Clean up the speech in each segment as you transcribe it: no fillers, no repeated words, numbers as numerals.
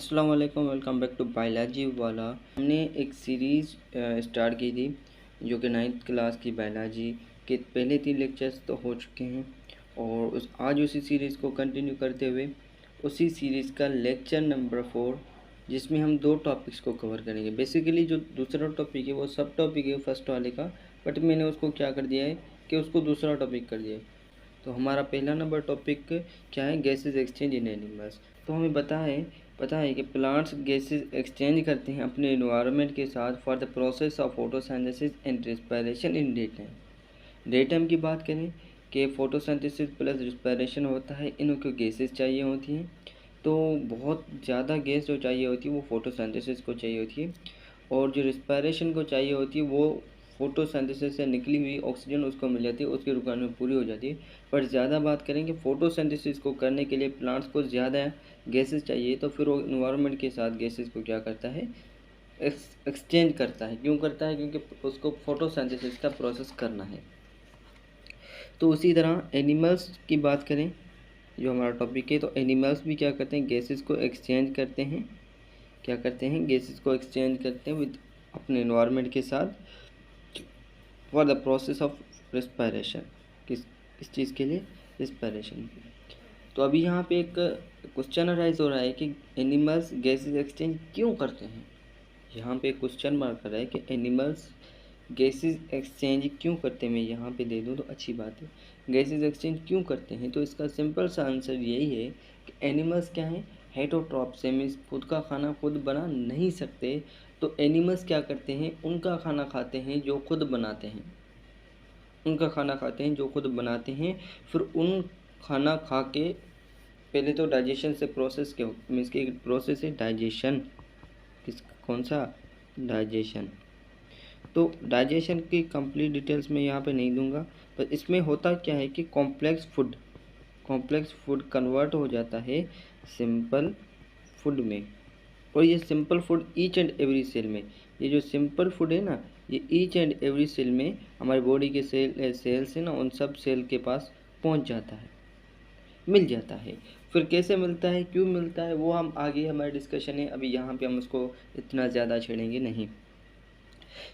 अस्सलाम वालेकुम, welcome back to biology वाला। हमने एक सीरीज़ स्टार्ट की थी जो कि 9th क्लास की बायोलॉजी के पहले 3 लेक्चर्स तो हो चुके हैं और आज उसी सीरीज़ को कंटिन्यू करते हुए उसी सीरीज़ का लेक्चर नंबर 4 जिसमें हम 2 टॉपिक्स को कवर करेंगे। बेसिकली जो दूसरा टॉपिक है वो सब टॉपिक है फर्स्ट वाले का, बट मैंने उसको क्या कर दिया है कि उसको दूसरा टॉपिक कर दिया है। तो हमारा पहला नंबर टॉपिक क्या है, गैसेज एक्सचेंज इन एनिमल्स। तो हमें पता है कि प्लांट्स गैसेज एक्सचेंज करते हैं अपने इन्वायरमेंट के साथ for the process of photosynthesis and respiration in day time. Day time की बात करें कि फोटोसिंथेसिस प्लस रिस्पिरेशन होता है, इनको गैसेज चाहिए होती हैं। तो बहुत ज़्यादा गैस जो चाहिए होती है वो फोटोसिंथेसिस को चाहिए होती है, और जो रिस्पिरेशन को चाहिए होती है वो फोटोसिंथेसिस से निकली हुई ऑक्सीजन उसको मिल जाती है, उसकी रिक्वायरमेंट पूरी हो जाती है। पर ज़्यादा बात करें कि फोटोसिंथेसिस को करने के लिए प्लांट्स को ज़्यादा गैसेस चाहिए, तो फिर वो इन्वायरमेंट के साथ गैसेस को क्या करता है, एक्सचेंज करता है। क्यों करता है? क्योंकि उसको फोटोसिंथेसिस का प्रोसेस करना है। तो उसी तरह एनिमल्स की बात करें जो हमारा टॉपिक है, तो एनिमल्स भी क्या करते हैं, गैसेस को एक्सचेंज करते हैं। क्या करते हैं? गैसेस को एक्सचेंज करते हैं विद अपने इन्वायरमेंट के साथ for the process of respiration. किस चीज़ के लिए? रिस्पिरेशन के लिए। तो अभी यहाँ पे एक क्वेश्चन अराइज हो रहा है कि एनिमल्स गैसेस एक्सचेंज क्यों करते हैं। यहाँ पे क्वेश्चन मार्क कर रहा है कि एनिमल्स गैसेस एक्सचेंज क्यों करते हैं। मैं यहाँ पे दे दूँ तो अच्छी बात है। गैसेस एक्सचेंज क्यों करते हैं, तो इसका सिंपल सा आंसर यही है कि एनिमल्स क्या हैं, हेटरोट्रॉप्स हैं, मीन्स खुद का खाना खुद बना नहीं सकते। तो एनिमल्स क्या करते हैं, उनका खाना खाते हैं जो खुद बनाते हैं। उनका खाना खाते हैं जो खुद बनाते हैं। फिर उन खाना खा के पहले तो डाइजेशन से प्रोसेस के मीन्स की प्रोसेस है डाइजेशन। कौन सा? डाइजेशन। तो डाइजेशन की कंप्लीट डिटेल्स मैं यहाँ पे नहीं दूंगा, पर इसमें होता क्या है कि कॉम्प्लेक्स फूड कन्वर्ट हो जाता है सिंपल फूड में। और ये simple food each and every cell में, ये जो सिंपल फूड है ना, ये ईच एंड एवरी सेल में हमारी बॉडी के सेल्स है ना, उन सब सेल के पास पहुंच जाता है, मिल जाता है। फिर कैसे मिलता है, क्यों मिलता है, वो हम आगे हमारे डिस्कशन है, अभी यहाँ पे हम उसको इतना ज़्यादा छेड़ेंगे नहीं।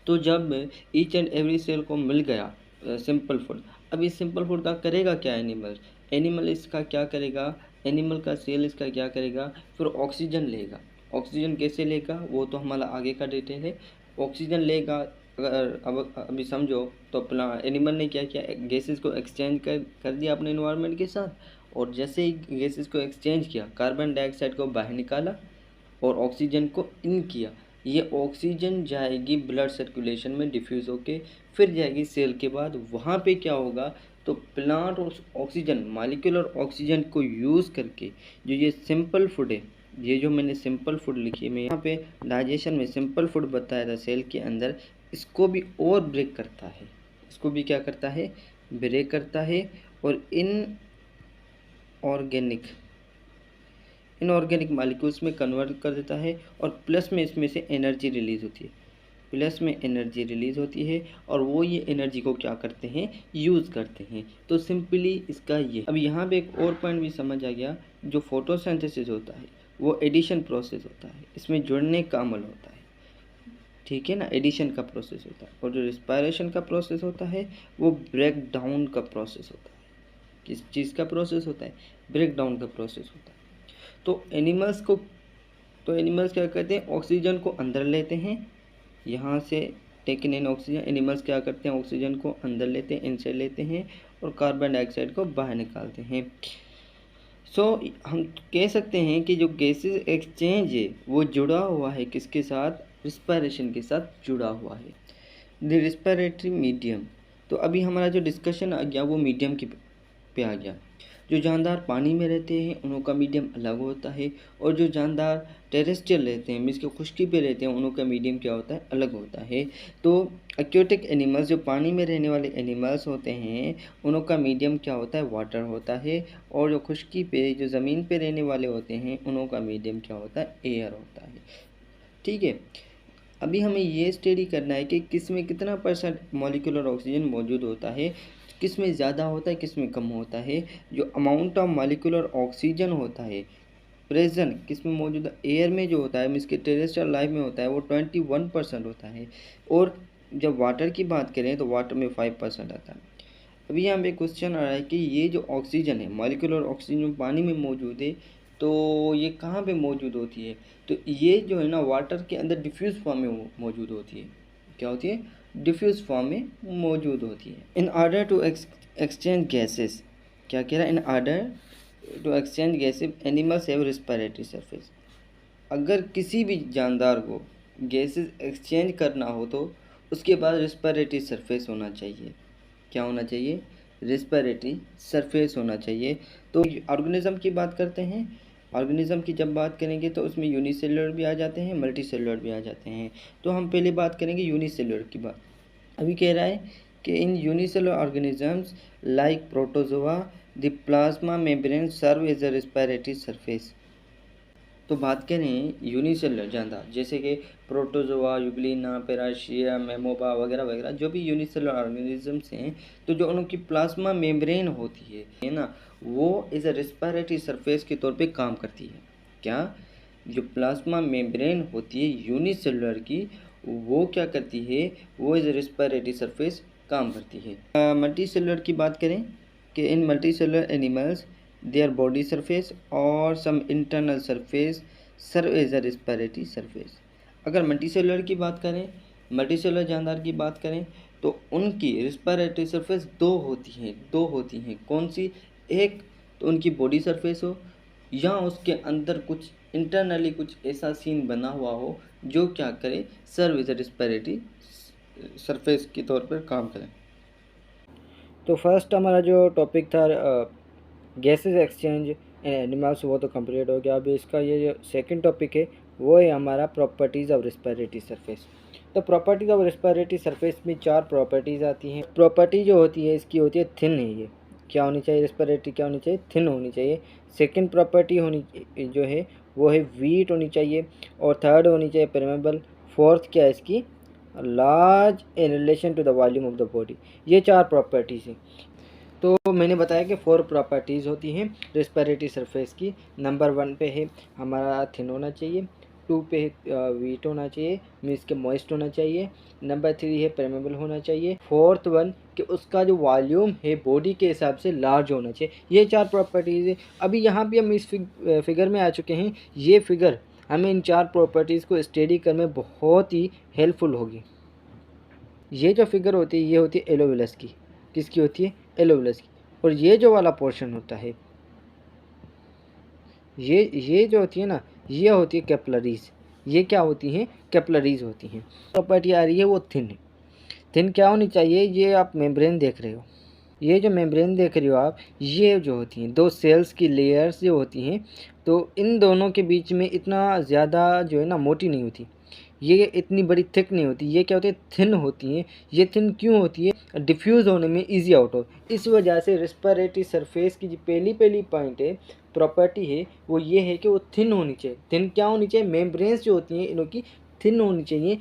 तो जब ईच एंड एवरी सेल को मिल गया सिंपल फूड, अब इस सिंपल फूड का करेगा क्या एनिमल इसका क्या करेगा, एनिमल का सेल इसका क्या करेगा, फिर ऑक्सीजन लेगा। ऑक्सीजन कैसे लेगा वो तो हमारा आगे का डिटेल है। ऑक्सीजन लेगा, अगर अब अभी समझो तो एनिमल ने क्या किया, गैसेस को एक्सचेंज कर दिया अपने इन्वायरमेंट के साथ। और जैसे ही गैसेस को एक्सचेंज किया, कार्बन डाइऑक्साइड को बाहर निकाला और ऑक्सीजन को इन किया। ये ऑक्सीजन जाएगी ब्लड सर्कुलेशन में डिफ्यूज़ होके, फिर जाएगी सेल के बाद। वहाँ पे क्या होगा, तो प्लांट उस ऑक्सीजन मॉलिक्यूलर ऑक्सीजन को यूज़ करके जो ये सिंपल फूड है, ये जो मैंने सिंपल फूड लिखी है, मैं यहाँ पे डाइजेशन में सिंपल फूड बताया था सेल के अंदर, इसको भी और ब्रेक करता है। इसको भी क्या करता है, ब्रेक करता है। और इनऑर्गेनिक मॉलिक्यूल्स में कन्वर्ट कर देता है। और प्लस में इसमें से एनर्जी रिलीज़ होती है, और वो ये एनर्जी को क्या करते हैं, यूज़ करते हैं। तो सिंपली इसका ये। अब यहाँ पे एक और पॉइंट भी समझ आ गया, जो फोटोसिंथेसिस होता है वो एडिशन प्रोसेस होता है, इसमें जुड़ने का अमल होता है, ठीक है ना, एडिशन का प्रोसेस होता है। और जो रिस्पायरेशन का प्रोसेस होता है वो ब्रेक डाउन का प्रोसेस होता है। किस चीज़ का प्रोसेस होता है? ब्रेक डाउन का प्रोसेस होता है। तो एनिमल्स क्या करते हैं, ऑक्सीजन को अंदर लेते हैं, यहाँ से टेकन इन ऑक्सीजन। एनिमल्स क्या करते हैं, ऑक्सीजन को अंदर लेते हैं, इनसे लेते हैं, और कार्बन डाइऑक्साइड को बाहर निकालते हैं। हम कह सकते हैं कि जो गैसेस एक्सचेंज है वो जुड़ा हुआ है किसके साथ, रिस्पायरेशन के साथ जुड़ा हुआ है, द रिस्पायरेटरी मीडियम। तो अभी हमारा जो डिस्कशन आ गया वो मीडियम की पे आ गया। जो जानदार पानी में रहते हैं उनका मीडियम अलग होता है, और जो जानदार टेरेस्ट्रियल रहते हैं मीन्स के खुश्की पे रहते हैं उनका मीडियम क्या होता है, अलग होता है। तो एक्वेटिक एनिमल्स, जो पानी में रहने वाले एनिमल्स होते हैं, उनका मीडियम क्या होता है, वाटर होता है। और जो खुश्की पे, जो ज़मीन पे रहने वाले होते हैं, उनका मीडियम क्या होता है, एयर होता है, ठीक है। अभी हमें ये स्टडी करना है कि किस में कितना परसेंट मॉलिक्यूलर ऑक्सीजन मौजूद होता है, किस में ज़्यादा होता है, किस में कम होता है। जो अमाउंट ऑफ मॉलिक्यूलर ऑक्सीजन होता है प्रेजेंट किस में मौजूद है, एयर में जो होता है मीन्स के टेरेस्ट्रियल लाइफ में होता है वो 21% होता है, और जब वाटर की बात करें तो वाटर में 5% आता है। अभी यहाँ पे क्वेश्चन आ रहा है कि ये जो ऑक्सीजन है, मॉलिक्यूलर ऑक्सीजन पानी में मौजूद है, तो ये कहाँ पे मौजूद होती है, तो ये जो है ना वाटर के अंदर डिफ्यूज फॉर्म में मौजूद होती है। क्या होती है, डिफ्यूज फॉर्म में मौजूद होती है। In order to exchange gases, क्या कह रहा है, in order to exchange gases animals have respiratory surface. अगर किसी भी जानदार को गैसेस एक्सचेंज करना हो तो उसके पास रेस्पिरेटरी सरफेस होना चाहिए। क्या होना चाहिए, रेस्पिरेटरी सरफेस होना चाहिए। तो ऑर्गेनिज्म की बात करते हैं, ऑर्गेनिज्म की जब बात करेंगे तो उसमें यूनिसेलुलर भी आ जाते हैं, मल्टीसेलुलर भी आ जाते हैं। तो हम पहले बात करेंगे यूनिसेलुलर की बात। अभी कह रहा है कि in unicellular organisms like protozoa the plasma membrane serve as a respiratory surface. तो बात करें यूनिसेलुलर जानदार, जैसे कि प्रोटोजोआ, यूग्लिना, पेराशिया, मेमोबा वगैरह वगैरह, जो भी यूनिसेलुलर ऑर्गेनिजम्स हैं, तो जो उनकी प्लाज्मा मेम्ब्रेन होती है ना, वो एज अ रेस्पिरेटरी सरफेस के तौर पे काम करती है। क्या, जो प्लाज्मा मेम्ब्रेन होती है यूनिसेलुलर की, वो क्या करती है, वो एज अ रेस्पिरेटरी सरफेस काम करती है। मल्टी सेलुलर की बात करें कि in multicellular animals their body surface or some internal surface serve as a respiratory surface। अगर मल्टीसेलुलर की बात करें, मल्टीसेलुलर जानदार की बात करें, तो उनकी रेस्पिरेटरी सरफेस दो होती हैं। कौन सी, एक तो उनकी बॉडी सरफेस हो, या उसके अंदर कुछ इंटरनली कुछ ऐसा सीन बना हुआ हो जो क्या करे, serve as a respiratory surface के तौर पर काम करें। तो फर्स्ट हमारा जो टॉपिक था गैसेस एक्सचेंज एंड एनिमल्स, वो तो कंप्लीट हो गया। अभी इसका ये जो सेकंड टॉपिक है वो है हमारा प्रॉपर्टीज़ ऑफ रेस्पिरेटरी सरफेस। तो प्रॉपर्टीज़ ऑफ रेस्पिरेटरी सरफेस में 4 प्रॉपर्टीज़ आती हैं। प्रॉपर्टी जो होती है इसकी होती है थिन है। ये क्या होनी चाहिए, रेस्पिरेटरी क्या होनी चाहिए, थिन होनी चाहिए। सेकंड प्रॉपर्टी होनी जो है वो है वीट होनी चाहिए, और थर्ड होनी चाहिए परमेबल। फोर्थ क्या है इसकी, large in relation to the volume of the body. ये 4 प्रॉपर्टीज़ हैं। तो मैंने बताया कि 4 प्रॉपर्टीज़ होती हैं रेस्पिरेटरी सरफेस की। नंबर 1 पे है हमारा थिन होना चाहिए, 2 पे है वीट होना चाहिए, मीन्स के मॉइस्ट होना चाहिए। नंबर 3 है परमेबल होना चाहिए। फोर्थ वन कि उसका जो वॉल्यूम है बॉडी के हिसाब से लार्ज होना चाहिए। ये 4 प्रॉपर्टीज़ है। अभी यहाँ पे हम इस फिगर में आ चुके हैं। ये फिगर हमें इन 4 प्रॉपर्टीज़ को स्टडी करने में बहुत ही हेल्पफुल होगी। ये जो फिगर होती है ये होती है एलोवेलस की। किसकी होती है, एलोवेलस की। और ये जो वाला पोर्शन होता है ये जो होती है ना, ये होती है कैपिलरीज। ये क्या होती हैं, कैपिलरीज होती हैं। प्रॉपर्टी आ रही है वो थिन है। थिन क्या होनी चाहिए, ये आप मेम्ब्रेन देख रहे हो, ये जो मेम्ब्रेन देख रहे हो आप, ये जो होती हैं 2 सेल्स की लेयर्स जो होती हैं, तो इन दोनों के बीच में इतना ज़्यादा जो है ना मोटी नहीं होती, ये इतनी बड़ी थिक नहीं होती। ये क्या होती है, थिन होती हैं। ये थिन क्यों होती है, डिफ्यूज़ होने में इजी आउट हो। इस वजह से रेस्पिरेटरी सरफेस की जो पहली पॉइंट है, प्रॉपर्टी है, वो ये है कि वो थिन होनी चाहिए। थिन क्या होनी चाहिए, मेम्ब्रेन्स जो होती हैं इनकी थिन होनी चाहिए।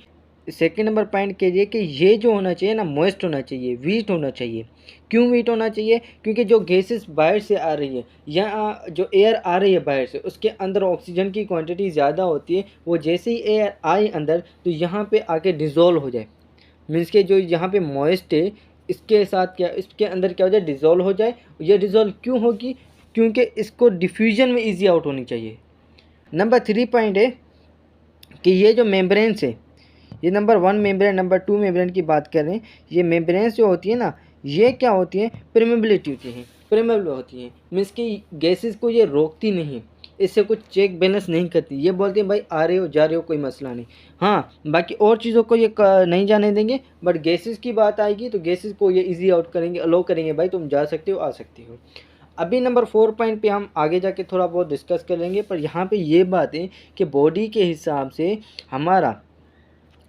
सेकेंड नंबर पॉइंट कहिए कि ये जो होना चाहिए ना, मॉइस्ट होना चाहिए, वीट होना चाहिए। क्यों वीट होना चाहिए, क्योंकि जो गैसेस बाहर से आ रही है या जो एयर आ रही है बाहर से, उसके अंदर ऑक्सीजन की क्वांटिटी ज़्यादा होती है। वो जैसे ही एयर आए अंदर तो यहाँ पे आके डिज़ोल्व हो जाए, मीन्स के जो यहाँ पे मॉइस्ट है इसके साथ क्या, इसके अंदर क्या हो जाए, डिज़ोल्व हो जाए। ये डिज़ोल्व क्यों होगी, क्योंकि इसको डिफ्यूजन में ईजी आउट होनी चाहिए। नंबर 3 पॉइंट है कि ये जो मेम्ब्रेन्स है, ये नंबर 1 मेम्ब्रेन, नंबर 2 मेम्ब्रेन की बात कर रहे हैं। ये मेम्ब्रेन्स जो होती है ना, ये क्या होती है, परमेबिलिटी होती है, परमेबल होती है। मीन्स कि गैसेस को ये रोकती नहीं, इससे कुछ चेक बैलेंस नहीं करती। ये बोलते हैं भाई आ रहे हो जा रहे हो कोई मसला नहीं। हाँ, बाकी और चीज़ों को ये नहीं जाने देंगे, बट गैसेस की बात आएगी तो गैसेस को ये ईजी आउट करेंगे, अलो करेंगे, भाई तुम जा सकते हो, आ सकते हो। अभी नंबर 4 पॉइंट पे हम आगे जाके थोड़ा बहुत डिस्कस करेंगे, पर यहाँ पे ये बात है कि बॉडी के हिसाब से हमारा,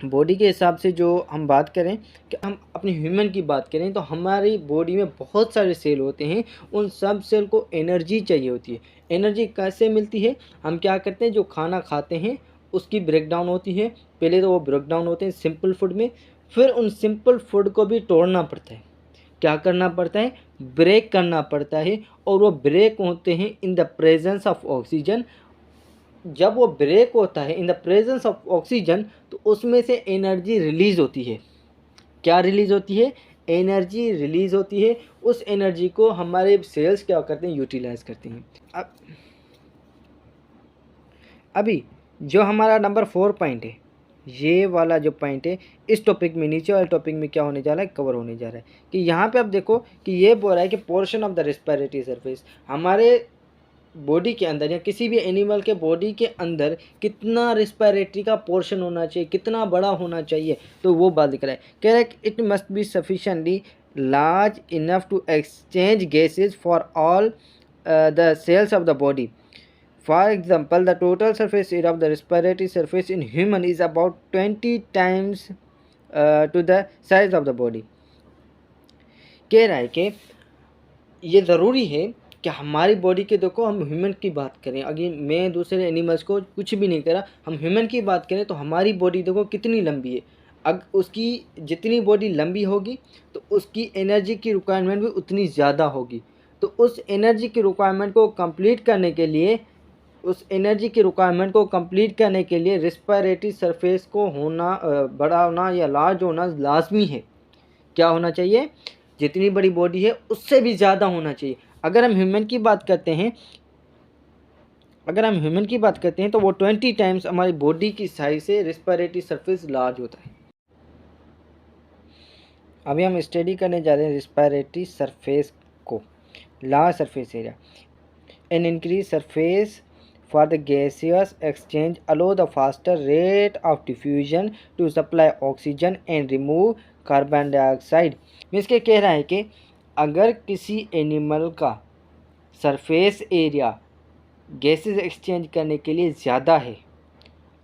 बॉडी के हिसाब से जो हम बात करें कि हम अपनी ह्यूमन की बात करें तो हमारी बॉडी में बहुत सारे सेल होते हैं। उन सब सेल को एनर्जी चाहिए होती है। एनर्जी कैसे मिलती है, हम क्या करते हैं, जो खाना खाते हैं उसकी ब्रेक डाउन होती है। पहले तो वो ब्रेक डाउन होते हैं सिंपल फूड में, फिर उन सिंपल फूड को भी तोड़ना पड़ता है। क्या करना पड़ता है, ब्रेक करना पड़ता है। और वो ब्रेक होते हैं in the presence of oxygen. जब वो ब्रेक होता है in the presence of oxygen, तो उसमें से एनर्जी रिलीज होती है। क्या रिलीज होती है? एनर्जी रिलीज होती है। उस एनर्जी को हमारे सेल्स क्या करते हैं? यूटिलाइज करते हैं। अब अभी जो हमारा नंबर 4 पॉइंट है, ये वाला जो पॉइंट है, इस टॉपिक में, नीचे वाले टॉपिक में क्या होने जा रहा है? कवर होने जा रहा है कि यहाँ पे आप देखो कि ये बोल रहा है कि portion of the respiratory surface, हमारे बॉडी के अंदर या किसी भी एनिमल के बॉडी के अंदर कितना रेस्पिरेटरी का पोर्शन होना चाहिए, कितना बड़ा होना चाहिए, तो वो बात दिख रहा है। कह रहा है कि it must be sufficiently large enough to exchange gases for all the cells of the body. For example, the total surface area of the respiratory surface in human is about 20 times to the size of the body. कह रहा है कि ये ज़रूरी है कि हमारी body के, देखो हम ह्यूमन की बात करें, अगर मैं दूसरे एनिमल्स को कुछ भी नहीं करा, हम ह्यूमन की बात करें तो हमारी बॉडी देखो कितनी लंबी है। अगर उसकी जितनी बॉडी लंबी होगी तो उसकी एनर्जी की रिक्वायरमेंट भी उतनी ज़्यादा होगी। तो उस एनर्जी की रिक्वायरमेंट को कंप्लीट करने के लिए, रेस्पिरेटरी सरफेस को होना बड़ा होना या लार्ज होना लाजमी है। क्या होना चाहिए? जितनी बड़ी बॉडी है उससे भी ज़्यादा होना चाहिए। अगर हम ह्यूमन की बात करते हैं तो वो 20 टाइम्स हमारी बॉडी की साइज से रेस्पिरेटरी सरफेस लार्ज होता है। अभी हम स्टडी करने जा रहे हैं रेस्पिरेटरी सरफेस को, large surface area. An increase surface for the gaseous exchange allow the faster rate of diffusion to supply oxygen and remove carbon dioxide। Means के कह रहा है कि अगर किसी एनिमल का सरफेस एरिया गैसेस एक्सचेंज करने के लिए ज़्यादा है,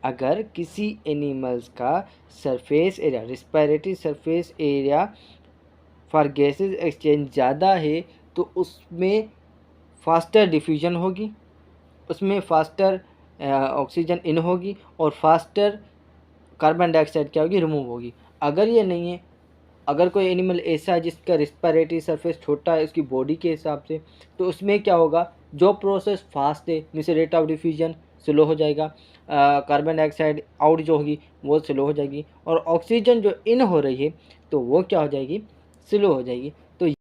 अगर किसी एनिमल्स का surface area, respiratory surface area for gases exchange ज़्यादा है, तो उसमें फास्टर डिफ्यूजन होगी, उसमें फास्टर ऑक्सीजन इन होगी और फास्टर कार्बन डाइऑक्साइड क्या होगी? रिमूव होगी। अगर ये नहीं है, अगर कोई एनिमल ऐसा है जिसका रेस्पिरेटरी सरफेस छोटा है उसकी बॉडी के हिसाब से, तो उसमें क्या होगा? जो प्रोसेस फास्ट है, जैसे रेट ऑफ डिफ्यूजन स्लो हो जाएगा, कार्बन डाइऑक्साइड आउट जो होगी वो स्लो हो जाएगी, और ऑक्सीजन जो इन हो रही है तो वो क्या हो जाएगी? स्लो हो जाएगी।